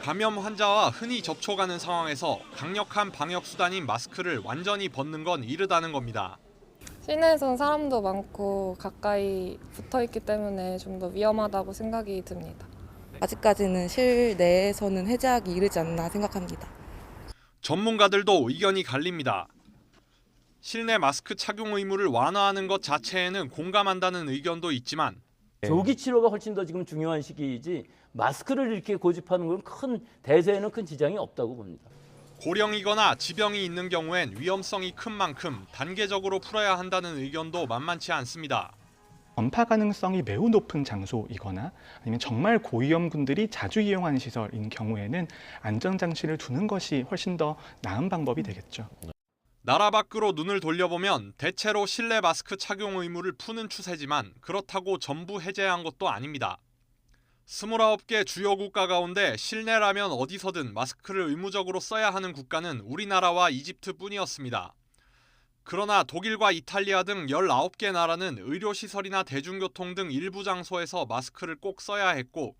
감염 환자와 흔히 접촉하는 상황에서 강력한 방역 수단인 마스크를 완전히 벗는 건 이르다는 겁니다. 실내에서는 사람도 많고 가까이 붙어있기 때문에 좀 더 위험하다고 생각이 듭니다. 아직까지는 실내에서는 해제하기 이르지 않나 생각합니다. 전문가들도 의견이 갈립니다. 실내 마스크 착용 의무를 완화하는 것 자체에는 공감한다는 의견도 있지만 조기 치료가 훨씬 더 지금 중요한 시기이지 마스크를 이렇게 고집하는 건 큰 대세에는 큰 지장이 없다고 봅니다. 고령이거나 지병이 있는 경우엔 위험성이 큰 만큼 단계적으로 풀어야 한다는 의견도 만만치 않습니다. 전파 가능성이 매우 높은 장소이거나 아니면 정말 고위험군들이 자주 이용하는 시설인 경우에는 안전장치를 두는 것이 훨씬 더 나은 방법이 되겠죠. 나라 밖으로 눈을 돌려보면 대체로 실내 마스크 착용 의무를 푸는 추세지만 그렇다고 전부 해제한 것도 아닙니다. 29개 주요 국가 가운데 실내라면 어디서든 마스크를 의무적으로 써야 하는 국가는 우리나라와 이집트뿐이었습니다. 그러나 독일과 이탈리아 등 19개 나라는 의료시설이나 대중교통 등 일부 장소에서 마스크를 꼭 써야 했고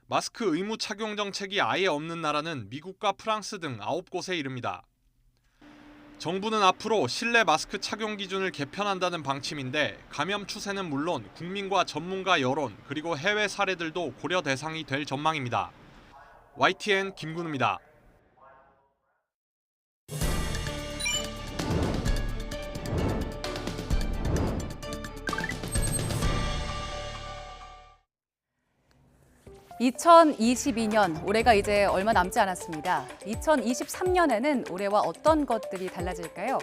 마스크 의무 착용 정책이 아예 없는 나라는 미국과 프랑스 등 9곳에 이릅니다. 정부는 앞으로 실내 마스크 착용 기준을 개편한다는 방침인데 감염 추세는 물론 국민과 전문가 여론 그리고 해외 사례들도 고려 대상이 될 전망입니다. YTN 김근우입니다. (2022년) 올해가 이제 얼마 남지 않았습니다. 2023년에는 올해와 어떤 것들이 달라질까요?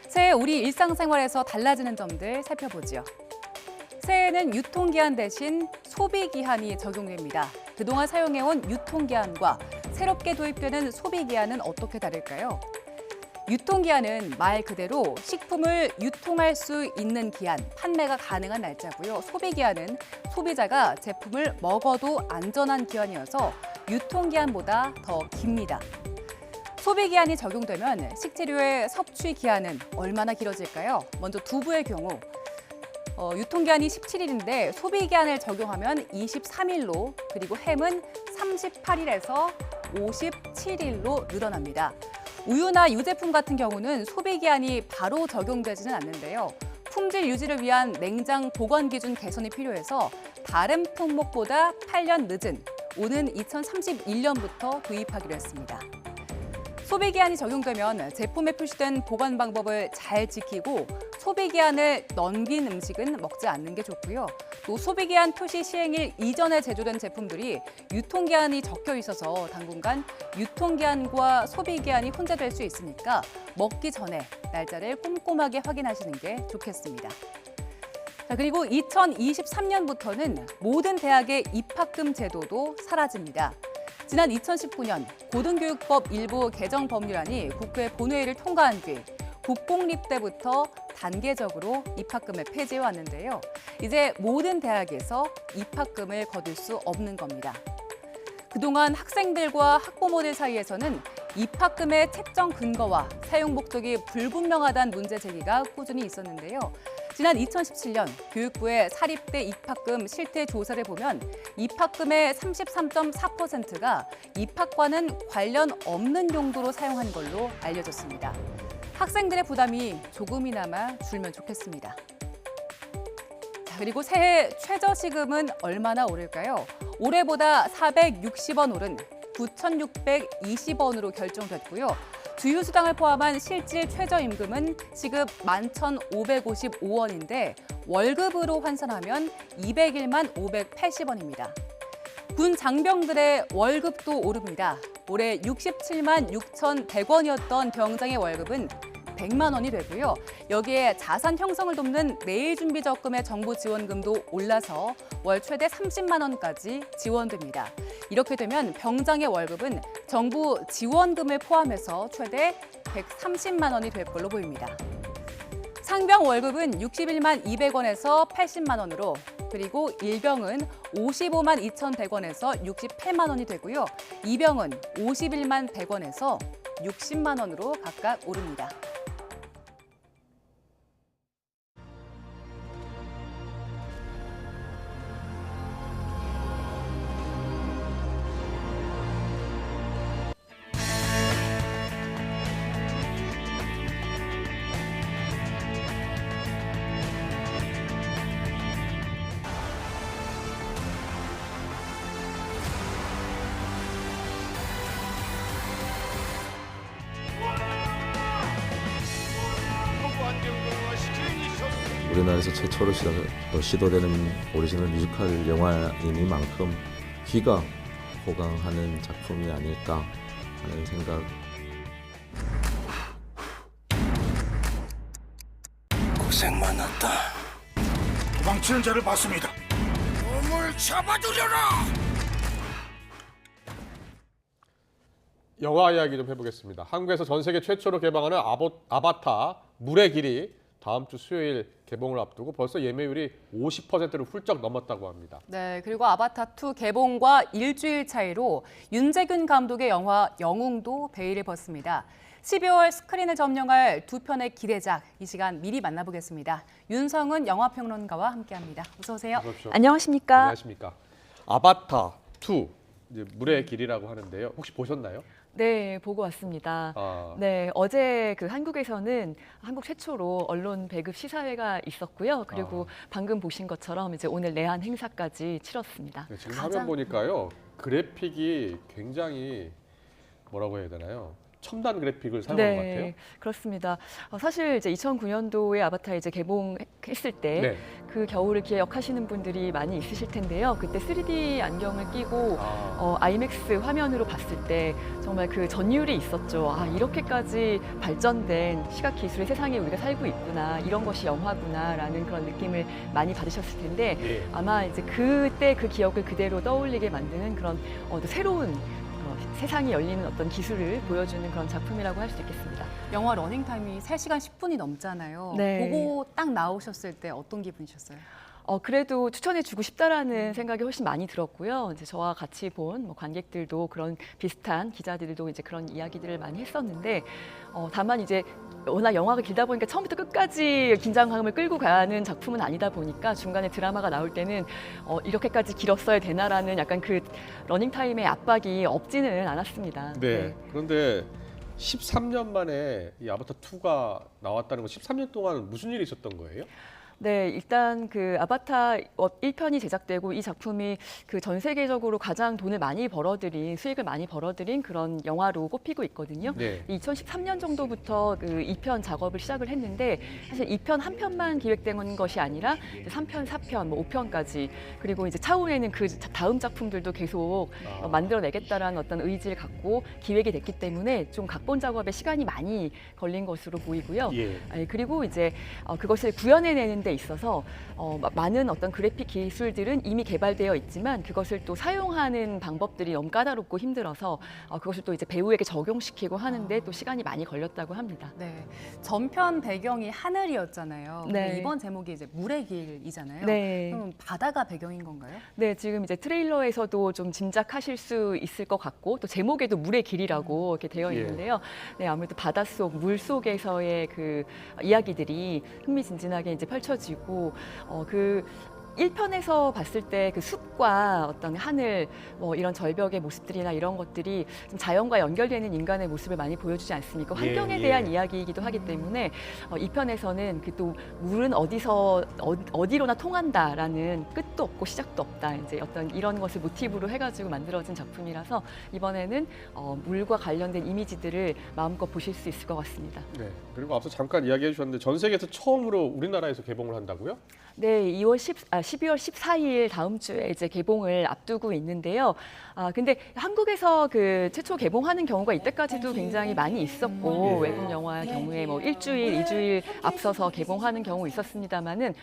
새해 우리 일상생활에서 달라지는 점들 살펴보죠. 새해에는 유통기한 대신 소비기한이 적용됩니다. 그동안 사용해온 유통기한과 새롭게 도입되는 소비기한은 어떻게 다를까요? 유통기한은 말 그대로 식품을 유통할 수 있는 기한, 판매가 가능한 날짜고요. 소비기한은 소비자가 제품을 먹어도 안전한 기한이어서 유통기한보다 더 깁니다. 소비기한이 적용되면 식재료의 섭취 기한은 얼마나 길어질까요? 먼저 두부의 경우 유통기한이 17일인데 소비기한을 적용하면 23일로, 그리고 햄은 38일에서 57일로 늘어납니다. 우유나 유제품 같은 경우는 소비기한이 바로 적용되지는 않는데요. 품질 유지를 위한 냉장 보관 기준 개선이 필요해서 다른 품목보다 8년 늦은 오는 2031년부터 도입하기로 했습니다. 소비기한이 적용되면 제품에 표시된 보관 방법을 잘 지키고 소비기한을 넘긴 음식은 먹지 않는 게 좋고요. 또 소비기한 표시 시행일 이전에 제조된 제품들이 유통기한이 적혀 있어서 당분간 유통기한과 소비기한이 혼재될 수 있으니까 먹기 전에 날짜를 꼼꼼하게 확인하시는 게 좋겠습니다. 자, 그리고 2023년부터는 모든 대학의 입학금 제도도 사라집니다. 지난 2019년 고등교육법 일부 개정 법률안이 국회 본회의를 통과한 뒤 국공립대부터 단계적으로 입학금을 폐지해 왔는데요. 이제 모든 대학에서 입학금을 거둘 수 없는 겁니다. 그동안 학생들과 학부모들 사이에서는 입학금의 책정 근거와 사용 목적이 불분명하다는 문제 제기가 꾸준히 있었는데요. 지난 2017년 교육부의 사립대 입학금 실태 조사를 보면 입학금의 33.4%가 입학과는 관련 없는 용도로 사용한 걸로 알려졌습니다. 학생들의 부담이 조금이나마 줄면 좋겠습니다. 자, 그리고 새해 최저시급은 얼마나 오를까요? 올해보다 460원 오른 9,620원으로 결정됐고요. 주휴수당을 포함한 실질 최저임금은 시급 11,555원인데 월급으로 환산하면 201만 580원입니다. 군 장병들의 월급도 오릅니다. 올해 67만 6,100원이었던 병장의 월급은 100만 원이 되고요. 여기에 자산 형성을 돕는 내일준비적금의 정부 지원금도 올라서 월 최대 30만 원까지 지원됩니다. 이렇게 되면 병장의 월급은 정부 지원금을 포함해서 최대 130만 원이 될 걸로 보입니다. 상병 월급은 61만 200원에서 80만 원으로, 그리고 일병은 55만 2,100원에서 68만 원이 되고요. 이병은 51만 100원에서 60만 원으로 각각 오릅니다. 우리나라에서 최초로 시도되는 오리지널 뮤지컬 영화이니만큼 귀가 호강하는 작품이 아닐까 하는 생각. 고생 많았다. 도망치는 자를 봤습니다. 놈을 잡아두려라. 영화 이야기 좀 해보겠습니다. 한국에서 전 세계 최초로 개방하는 아바타 물의 길이 다음 주 수요일 개봉을 앞두고 벌써 예매율이 50%를 훌쩍 넘었다고 합니다. 네, 그리고 아바타2 개봉과 일주일 차이로 윤재균 감독의 영화 영웅도 베일을 벗습니다. 12월 스크린을 점령할 두 편의 기대작, 이 시간 미리 만나보겠습니다. 윤성은 영화평론가와 함께합니다. 어서 오세요. 안녕하십니까? 안녕하십니까? 아바타2, 이제 물의 길이라고 하는데요. 혹시 보셨나요? 네, 보고 왔습니다. 네, 어제 그 한국에서는 한국 최초로 언론 배급 시사회가 있었고요. 그리고 방금 보신 것처럼 이제 오늘 내한 행사까지 치렀습니다. 네, 지금 화면 보니까요, 그래픽이 굉장히 뭐라고 해야 되나요? 첨단 그래픽을 사용한 것 같아요. 그렇습니다. 사실 이제 2009년도에 아바타 이제 개봉했을 때 그 겨울을 기억하시는 분들이 많이 있으실 텐데요. 그때 3D 안경을 끼고 IMAX 화면으로 봤을 때 정말 그 전율이 있었죠. 아, 이렇게까지 발전된 시각 기술의 세상에 우리가 살고 있구나, 이런 것이 영화구나라는 그런 느낌을 많이 받으셨을 텐데 아마 이제 그때 그 기억을 그대로 떠올리게 만드는 그런 새로운 세상이 열리는 어떤 기술을 보여주는 그런 작품이라고 할 수 있겠습니다. 영화 러닝타임이 3시간 10분이 넘잖아요. 네. 보고 딱 나오셨을 때 어떤 기분이셨어요? 그래도 추천해주고 싶다라는 생각이 훨씬 많이 들었고요. 이제 저와 같이 본 관객들도 그런 비슷한 기자들도 이제 그런 이야기들을 많이 했었는데, 다만 이제 워낙 영화가 길다 보니까 처음부터 끝까지 긴장감을 끌고 가는 작품은 아니다 보니까 중간에 드라마가 나올 때는 이렇게까지 길었어야 되나라는 약간 그 러닝타임의 압박이 없지는 않았습니다. 네. 그런데 13년 만에 이 아바타2가 나왔다는 건 13년 동안 무슨 일이 있었던 거예요? 네, 일단 그 아바타 1편이 제작되고 이 작품이 그 전 세계적으로 가장 돈을 많이 벌어들인, 수익을 많이 벌어들인 그런 영화로 꼽히고 있거든요. 2013년 정도부터 그 2편 작업을 시작을 했는데, 사실 2편 한 편만 기획된 것이 아니라 3편, 4편, 뭐 5편까지, 그리고 이제 차후에는 그 다음 작품들도 계속 만들어내겠다라는 어떤 의지를 갖고 기획이 됐기 때문에 좀 각본 작업에 시간이 많이 걸린 것으로 보이고요. 그리고 이제 그것을 구현해내는 데 있어서 많은 어떤 그래픽 기술들은 이미 개발되어 있지만 그것을 또 사용하는 방법들이 너무 까다롭고 힘들어서 그것을 또 이제 배우에게 적용시키고 하는데 또 시간이 많이 걸렸다고 합니다. 네, 전편 배경이 하늘이었잖아요. 네. 이번 제목이 이제 물의 길이잖아요. 네. 그럼 바다가 배경인 건가요? 네, 지금 이제 트레일러에서도 좀 짐작하실 수 있을 것 같고, 또 제목에도 물의 길이라고 이렇게 되어 있는데요. 네, 아무래도 바닷속, 물 속에서의 그 이야기들이 흥미진진하게 이제 펼쳐지고, 그 1편에서 봤을 때 그 숲과 어떤 하늘, 뭐 이런 절벽의 모습들이나 이런 것들이 좀 자연과 연결되는 인간의 모습을 많이 보여주지 않습니까? 환경에 대한 이야기이기도 하기 때문에 2편에서는 그 또 물은 어디로나 통한다라는 끝도 없고 시작도 없다, 이제 어떤 이런 것을 모티브로 해가지고 만들어진 작품이라서 이번에는 물과 관련된 이미지들을 마음껏 보실 수 있을 것 같습니다. 네. 그리고 앞서 잠깐 이야기해 주셨는데 전 세계에서 처음으로 우리나라에서 개봉을 한다고요? 네, 12월 14일 다음 주에 이제 개봉을 앞두고 있는데요. 근데 한국에서 그 최초 개봉하는 경우가 이때까지도 굉장히 많이 있었고, 외국 영화 경우에 뭐 일주일, 2주일 앞서서 개봉하는 경우 있었습니다만은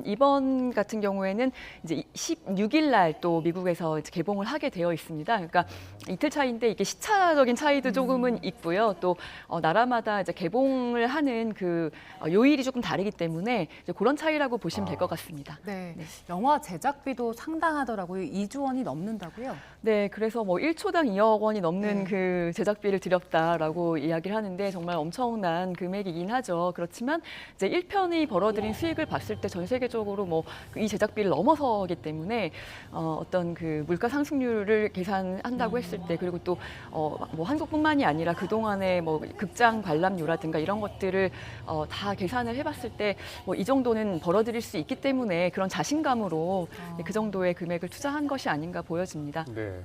이번 같은 경우에는 이제 16일 날 또 미국에서 이제 개봉을 하게 되어 있습니다. 그러니까 이틀 차이인데 이게 시차적인 차이도 조금은 있고요. 또 나라마다 이제 개봉을 하는 그 요일이 조금 다르기 때문에 이제 그런 차이라고 보시면 될 것 같습니다. 네. 영화 제작비도 상당하더라고요. 2조 원이 넘는다고요? 네, 그래서 뭐 1초당 2억 원이 넘는 그 제작비를 들였다라고 이야기를 하는데 정말 엄청난 금액이긴 하죠. 그렇지만 이제 1편이 벌어들인 수익을 봤을 때 전 세계적으로 뭐 이 제작비를 넘어서기 때문에 어떤 그 물가 상승률을 계산한다고 했을 때, 그리고 또 뭐 한국뿐만이 아니라 그동안의 뭐 극장 관람료라든가 이런 것들을 다 계산을 해봤을 때 뭐 이 정도는 벌어들일 수 있기 때문에 그런 자신감으로 그 정도의 금액을 투자한 것이 아닌가 보여집니다. 네.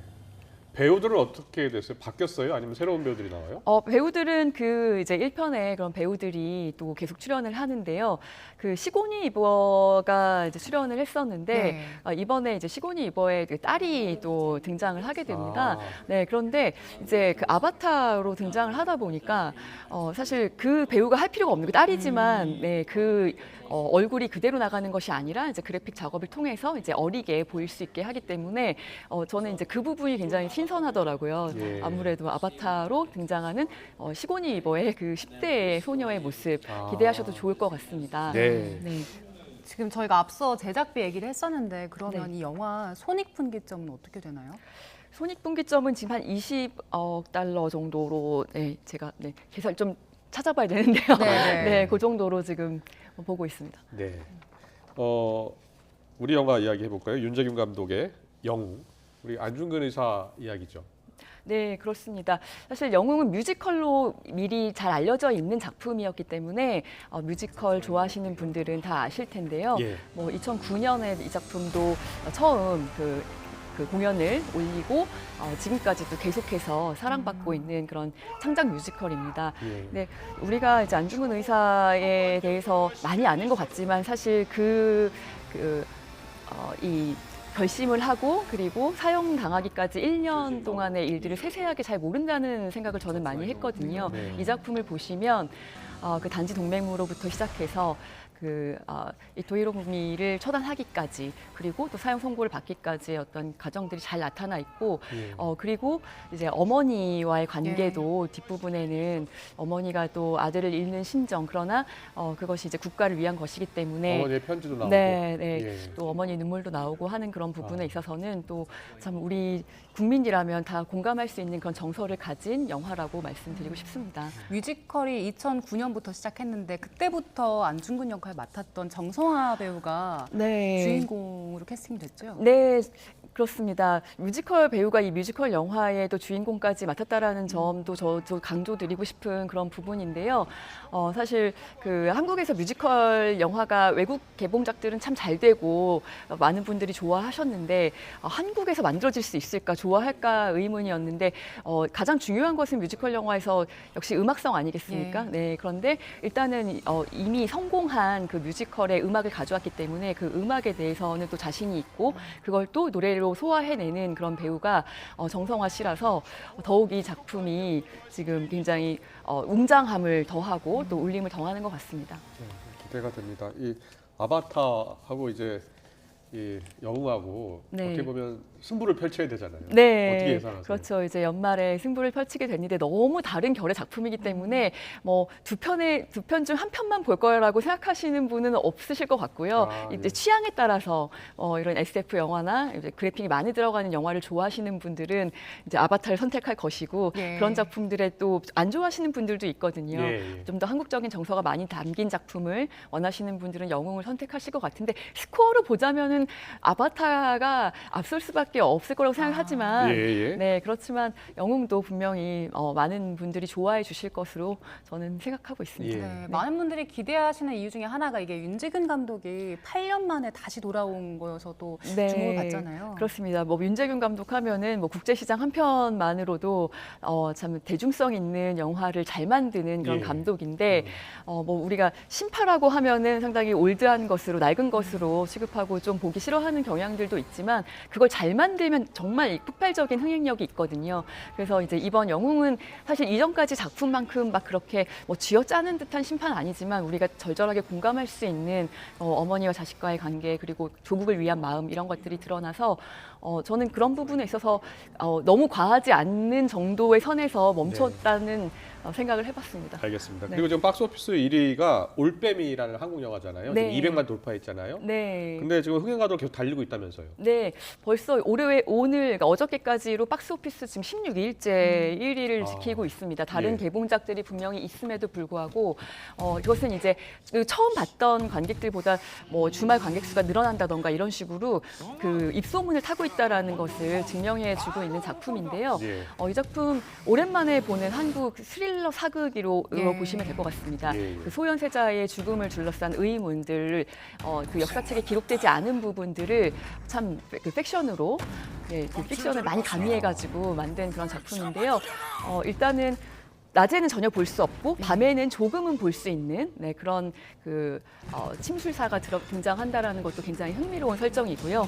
배우들은 어떻게 됐어요? 바뀌었어요? 아니면 새로운 배우들이 나와요? 배우들은 그 이제 1편에 그런 배우들이 또 계속 출연을 하는데요. 그 시고니 이버가 이제 출연을 했었는데 이번에 이제 시고니 이버의 그 딸이 또 등장을 하게 됩니다. 네, 그런데 이제 그 아바타로 등장을 하다 보니까 사실 그 배우가 할 필요가 없는 그 딸이지만 네, 그 얼굴이 그대로 나가는 것이 아니라 이제 그래픽 작업을 통해서 이제 어리게 보일 수 있게 하기 때문에 저는 이제 그 부분이 굉장히 신선하더라고요. 예. 아무래도 아바타로 등장하는 시고니 이버의 그 10대의 소녀의 모습 기대하셔도 좋을 것 같습니다. 네. 네. 지금 저희가 앞서 제작비 얘기를 했었는데 그러면 네. 이 영화 손익분기점은 어떻게 되나요? 손익분기점은 지금 한 20억 달러 정도로 제가 계산 좀 찾아봐야 되는데요. 네, 그 정도로 지금 보고 있습니다. 네. 우리 영화 이야기 해볼까요? 윤재균 감독의 영웅. 우리 안중근 의사 이야기죠. 네, 그렇습니다. 사실 영웅은 뮤지컬로 미리 잘 알려져 있는 작품이었기 때문에 뮤지컬 좋아하시는 분들은 다 아실 텐데요. 예. 뭐 2009년에 이 작품도 처음 그 공연을 올리고 지금까지도 계속해서 사랑받고 있는 그런 창작 뮤지컬입니다. 예. 네, 우리가 이제 안중근 의사에 대해서 많이 아는 것 같지만 사실 이 결심을 하고 그리고 사형당하기까지 1년 동안의 일들을 세세하게 잘 모른다는 생각을 저는 많이 했거든요. 네. 이 작품을 보시면 그 단지 동맹무로부터 시작해서 이토 히로부미를 처단하기까지 그리고 또 사형 선고를 받기까지의 어떤 과정들이 잘 나타나 있고 그리고 이제 어머니와의 관계도 뒷부분에는 어머니가 또 아들을 잃는 심정 그러나 그것이 이제 국가를 위한 것이기 때문에 어머니의 편지도 나오고 또 어머니 눈물도 나오고 하는 그런 부분에 있어서는 또 참 우리 국민이라면 다 공감할 수 있는 그런 정서를 가진 영화라고 말씀드리고 싶습니다. 뮤지컬이 2009년부터 시작했는데 그때부터 안중근 역할 맡았던 정성화 배우가 주인공으로 캐스팅됐죠? 네, 그렇습니다. 뮤지컬 배우가 이 뮤지컬 영화의 또 주인공까지 맡았다라는 점도 저도 강조드리고 싶은 그런 부분인데요. 사실 그 한국에서 뮤지컬 영화가 외국 개봉작들은 참 잘 되고 많은 분들이 좋아하셨는데 한국에서 만들어질 수 있을까 좋아할까 의문이었는데 가장 중요한 것은 뮤지컬 영화에서 역시 음악성 아니겠습니까? 네, 그런데 일단은 이미 성공한 그 뮤지컬의 음악을 가져왔기 때문에 그 음악에 대해서는 또 자신이 있고 그걸 또 노래로 소화해내는 그런 배우가 정성화 씨라서 더욱 이 작품이 지금 굉장히 웅장함을 더하고 또 울림을 더하는 것 같습니다. 네, 기대가 됩니다. 이 아바타하고 이제 이 영웅하고 어떻게 보면 승부를 펼쳐야 되잖아요. 네, 어떻게 예상하세요? 그렇죠. 이제 연말에 승부를 펼치게 됐는데 너무 다른 결의 작품이기 때문에 뭐 두 편 중 한 편만 볼 거라고 생각하시는 분은 없으실 것 같고요. 이제 취향에 따라서 이런 SF 영화나 이제 그래픽이 많이 들어가는 영화를 좋아하시는 분들은 이제 아바타를 선택할 것이고 그런 작품들에 또 안 좋아하시는 분들도 있거든요. 좀 더 한국적인 정서가 많이 담긴 작품을 원하시는 분들은 영웅을 선택하실 것 같은데 스코어로 보자면은 아바타가 앞설 수밖에 없을 거라고 생각하지만 네, 그렇지만 영웅도 분명히 많은 분들이 좋아해 주실 것으로 저는 생각하고 있습니다. 네, 많은 분들이 기대하시는 이유 중에 하나가 이게 윤재균 감독이 8년 만에 다시 돌아온 거여서 또 주목을 받잖아요. 그렇습니다. 뭐 윤재균 감독 하면은 뭐 국제시장 한 편만으로도 참 대중성 있는 영화를 잘 만드는 그런 감독인데 뭐 우리가 신파라고 하면은 상당히 올드한 것으로 낡은 것으로 취급하고 좀 보기 싫어하는 경향들도 있지만 그걸 잘 만들면 정말 폭발적인 흥행력이 있거든요. 그래서 이제 이번 영웅은 사실 이전까지 작품만큼 막 그렇게 뭐 쥐어짜는 듯한 심판 아니지만 우리가 절절하게 공감할 수 있는 어머니와 자식과의 관계 그리고 조국을 위한 마음 이런 것들이 드러나서 저는 그런 부분에 있어서 너무 과하지 않는 정도의 선에서 멈췄다는 생각을 해봤습니다. 알겠습니다. 그리고 지금 박스오피스 1위가 올빼미라는 한국 영화잖아요. 지금 200만 돌파했잖아요. 네. 근데 지금 흥행가도 계속 달리고 있다면서요. 네, 벌써 오늘 그러니까 어저께까지로 박스오피스 지금 16일째 1위를 지키고 있습니다. 다른 개봉작들이 분명히 있음에도 불구하고 이것은 이제 처음 봤던 관객들보다 뭐 주말 관객 수가 늘어난다던가 이런 식으로 그 입소문을 타고 있다라는 것을 증명해주고 있는 작품인데요. 예. 이 작품 오랜만에 보는 한국 스릴러 사극으로 예. 보시면 될 것 같습니다. 예, 예. 그 소현세자의 죽음을 둘러싼 의문들, 그 역사책에 기록되지 않은 부분들을 참 그 팩션으로, 그 픽션을 많이 가미해가지고 만든 그런 작품인데요. 일단은 낮에는 전혀 볼 수 없고 밤에는 조금은 볼 수 있는 그런 그 침술사가 등장한다라는 것도 굉장히 흥미로운 설정이고요.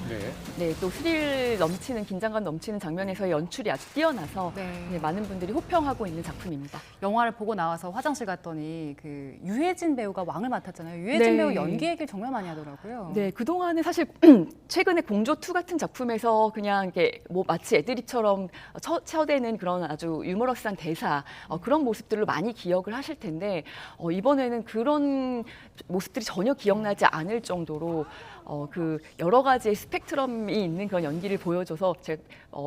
네, 또 스릴 넘치는 긴장감 넘치는 장면에서의 연출이 아주 뛰어나서 많은 분들이 호평하고 있는 작품입니다. 영화를 보고 나와서 화장실 갔더니 그 유해진 배우가 왕을 맡았잖아요. 유해진 배우 연기 얘기를 정말 많이 하더라고요. 네, 그동안은 사실 최근에 공조2 같은 작품에서 그냥 이렇게 뭐 마치 애드립처럼 쳐대는 그런 아주 유머러스한 대사 그런 모습들로 많이 기억을 하실 텐데 이번에는 그런 모습들이 전혀 기억나지 않을 정도로 그 여러 가지의 스펙트럼이 있는 그런 연기를 보여줘서 제가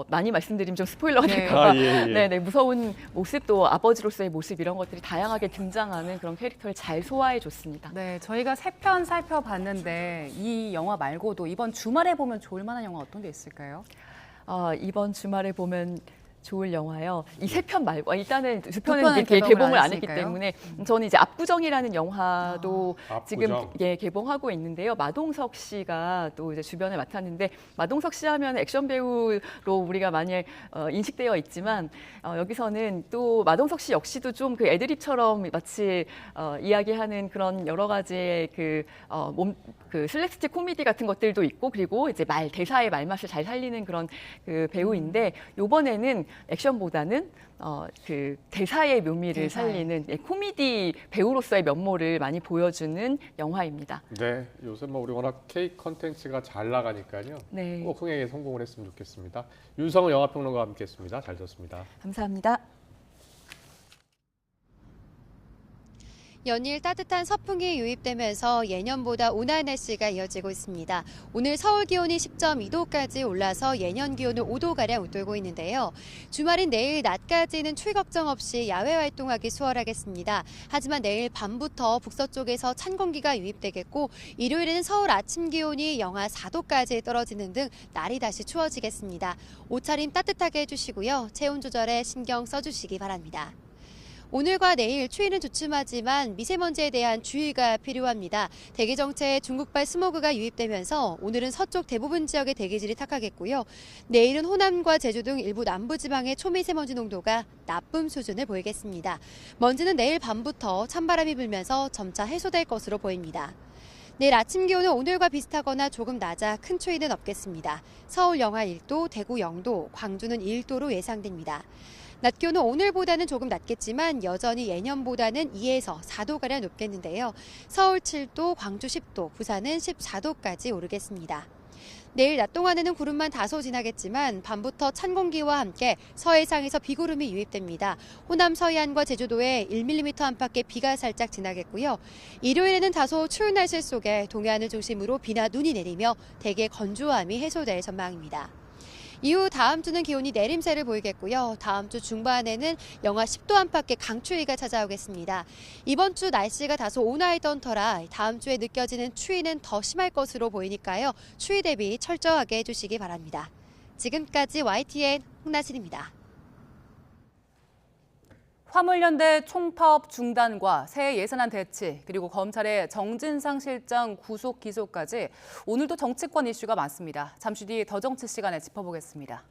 많이 말씀드리면 좀 스포일러가 될까 봐 네, 무서운 모습 또 아버지로서의 모습 이런 것들이 다양하게 등장하는 그런 캐릭터를 잘 소화해줬습니다. 네, 저희가 3편 살펴봤는데 이 영화 말고도 이번 주말에 보면 좋을 만한 영화 어떤 게 있을까요? 이번 주말에 보면 좋을 영화요. 이 3편 말고 일단은 2편은 개봉을 안 했기 때문에 저는 이제 압구정이라는 영화도 지금 개봉하고 있는데요. 마동석 씨가 또 이제 주변을 맡았는데 마동석 씨 하면 액션 배우로 우리가 많이 인식되어 있지만 여기서는 또 마동석 씨 역시도 좀 그 애드립처럼 마치 이야기하는 그런 여러 가지의 그 슬랩스틱 코미디 같은 것들도 있고 그리고 이제 대사의 말맛을 잘 살리는 그런 그 배우인데 이번에는 액션보다는 그 대사의 묘미를 살리는 코미디 배우로서의 면모를 많이 보여주는 영화입니다. 네, 요새 뭐 우리 워낙 K 컨텐츠가 잘 나가니까요. 네. 꼭 흥행에 성공을 했으면 좋겠습니다. 윤성은 영화평론가와 함께했습니다. 잘 들었습니다. 감사합니다. 연일 따뜻한 서풍이 유입되면서 예년보다 온화한 날씨가 이어지고 있습니다. 오늘 서울 기온이 10.2도까지 올라서 예년 기온을 5도가량 웃돌고 있는데요. 주말인 내일 낮까지는 추위 걱정 없이 야외 활동하기 수월하겠습니다. 하지만 내일 밤부터 북서쪽에서 찬 공기가 유입되겠고 일요일에는 서울 아침 기온이 영하 4도까지 떨어지는 등 날이 다시 추워지겠습니다. 옷차림 따뜻하게 해주시고요. 체온 조절에 신경 써주시기 바랍니다. 오늘과 내일 추위는 주춤하지만 미세먼지에 대한 주의가 필요합니다. 대기 정체에 중국발 스모그가 유입되면서 오늘은 서쪽 대부분 지역의 대기질이 탁하겠고요. 내일은 호남과 제주 등 일부 남부지방의 초미세먼지 농도가 나쁨 수준을 보이겠습니다. 먼지는 내일 밤부터 찬바람이 불면서 점차 해소될 것으로 보입니다. 내일 아침 기온은 오늘과 비슷하거나 조금 낮아 큰 추위는 없겠습니다. 서울 영하 1도, 대구 0도, 광주는 1도로 예상됩니다. 낮 기온은 오늘보다는 조금 낮겠지만 여전히 예년보다는 2에서 4도가량 높겠는데요. 서울 7도, 광주 10도, 부산은 14도까지 오르겠습니다. 내일 낮 동안에는 구름만 다소 지나겠지만 밤부터 찬 공기와 함께 서해상에서 비구름이 유입됩니다. 호남 서해안과 제주도에 1mm 안팎의 비가 살짝 지나겠고요. 일요일에는 다소 추운 날씨 속에 동해안을 중심으로 비나 눈이 내리며 대개 건조함이 해소될 전망입니다. 이후 다음 주는 기온이 내림세를 보이겠고요. 다음 주 중반에는 영하 10도 안팎의 강추위가 찾아오겠습니다. 이번 주 날씨가 다소 온화했던 터라 다음 주에 느껴지는 추위는 더 심할 것으로 보이니까요. 추위 대비 철저하게 해주시기 바랍니다. 지금까지 YTN 홍나진입니다. 화물연대 총파업 중단과 새 예산안 대치, 그리고 검찰의 정진상 실장 구속 기소까지 오늘도 정치권 이슈가 많습니다. 잠시 뒤 더 정치 시간에 짚어보겠습니다.